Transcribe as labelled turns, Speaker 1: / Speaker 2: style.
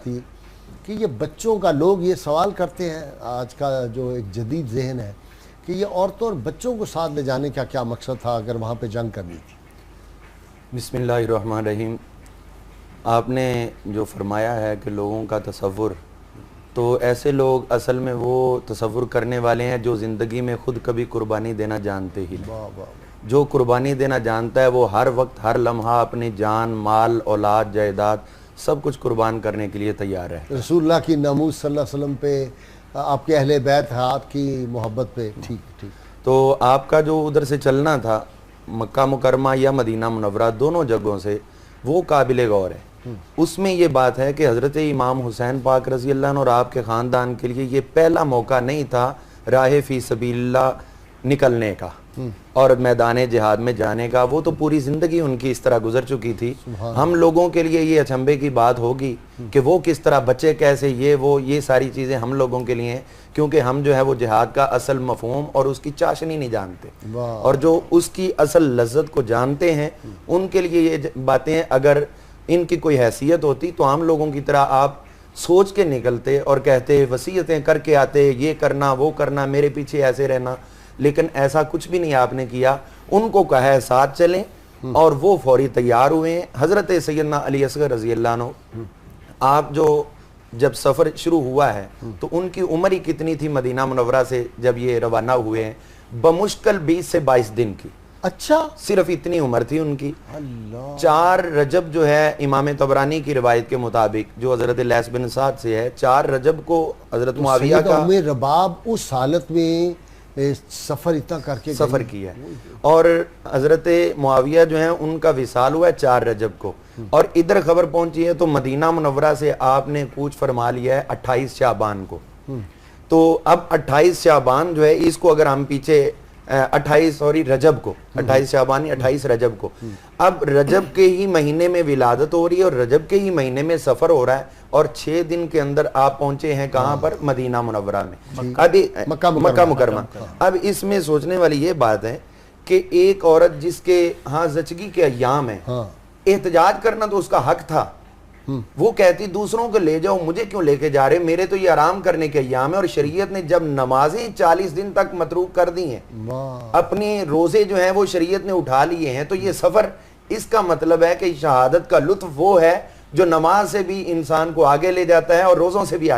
Speaker 1: आती है कि ये बच्चों का, लोग ये सवाल करते हैं, आज का जो एक जदीद जहन है कि ये औरतों और बच्चों को साथ ले जाने का क्या मकसद था अगर वहाँ पे जंग करनी थी।
Speaker 2: बिस्मिल्लाहिर्रहमानिर्रहीम। आपने जो फरमाया है कि लोगों का तसव्वुर, तो ऐसे लोग असल में वो तसव्वुर करने वाले हैं जो ज़िंदगी में ख़ुद कभी कुर्बानी देना जानते ही नहीं।
Speaker 1: वाह वाह।
Speaker 2: जो कुर्बानी देना जानता है वो हर वक्त हर लम्हा अपनी जान, माल, औलाद, जायदाद सब कुछ कुर्बान करने के लिए तैयार है।
Speaker 1: रसूलुल्लाह की नामूस सल्लल्लाहु अलैहि वसल्लम पे, आपके अहले बैत है, आपकी मोहब्बत पे। ठीक ठीक।
Speaker 2: तो आपका जो उधर से चलना था मक्का मुकरमा या मदीना मुनव्वरा, दोनों जगहों से, वो काबिल गौर है। उसमें ये बात है कि हज़रत इमाम हुसैन पाक रज़ी अल्लाह अन्हु और आपके ख़ानदान के लिए ये पहला मौका नहीं था राह फ़ी सबीलिल्लाह निकलने का और मैदान जिहाद में जाने का। वो तो पूरी ज़िंदगी उनकी इस तरह गुजर चुकी थी। हम लोगों के लिए ये अचंभे की बात होगी कि वो किस तरह बचे, कैसे, ये सारी चीज़ें हम लोगों के लिए हैं, क्योंकि हम जो है वो जिहाद का असल मफ़हूम और उसकी चाशनी नहीं जानते। और जो उसकी असल लज्जत को जानते हैं उनके लिए ये बातें, अगर इनकी कोई हैसियत होती तो हम लोगों की तरह आप सोच के निकलते और कहते, वसीयतें करके आते, ये करना वो करना, मेरे पीछे ऐसे रहना। लेकिन ऐसा कुछ भी नहीं आपने किया। उनको कहा है साथ चलें और वो फौरी तैयार हुए हैं। हज़रत सैयदना अली असगर रज़ी अल्लाह अन्हु, आप जो जब सफ़र शुरू हुआ है तो उनकी उम्र ही कितनी थी मदीना मुनव्वरा से जब ये रवाना हुए हैं? बमुश्किल 20 से 22 दिन की। अच्छा, सिर्फ इतनी उम्र थी उनकी। 4 रजब जो है इमाम तबरानी की रिवायत के मुताबिक, जो हज़रत लैस बिन साद से है, 4 रजब को हज़रत मुआविया का
Speaker 1: रबाब उस हालत में सफ़र इतना करके
Speaker 2: सफ़र किया है। और हज़रत मुआविया जो है उनका विसाल हुआ है 4 रजब को, और इधर खबर पहुंची है तो मदीना मुनव्वरा से आपने कूच फरमा लिया है 28 शाबान को। तो अब 28 शाबान जो है, इसको अगर हम पीछे 28 रजब को, 28 शाबानी 28 रजब को, अब रजब के ही महीने में विलादत हो रही है और रजब के ही महीने में सफ़र हो रहा है, और 6 दिन के अंदर आप पहुंचे हैं कहाँ पर? मदीना मुनव्वरा में, अभी मक्का मुकरमा। अब इसमें सोचने वाली ये बात है कि एक औरत जिसके हाँ जचगी के अय्याम है, एहतजाज करना तो उसका हक था, वो कहती दूसरों को ले जाओ, मुझे क्यों लेके जा रहे, मेरे तो ये आराम करने के अय्याम है। और शरीयत ने जब नमाजें 40 दिन तक मतरूक कर दी हैं, अपने रोजे जो हैं वो शरीयत ने उठा लिए हैं, तो ये सफर, इसका मतलब है कि शहादत का लुत्फ वो है जो नमाज से भी इंसान को आगे ले जाता है और रोजों से भी आगे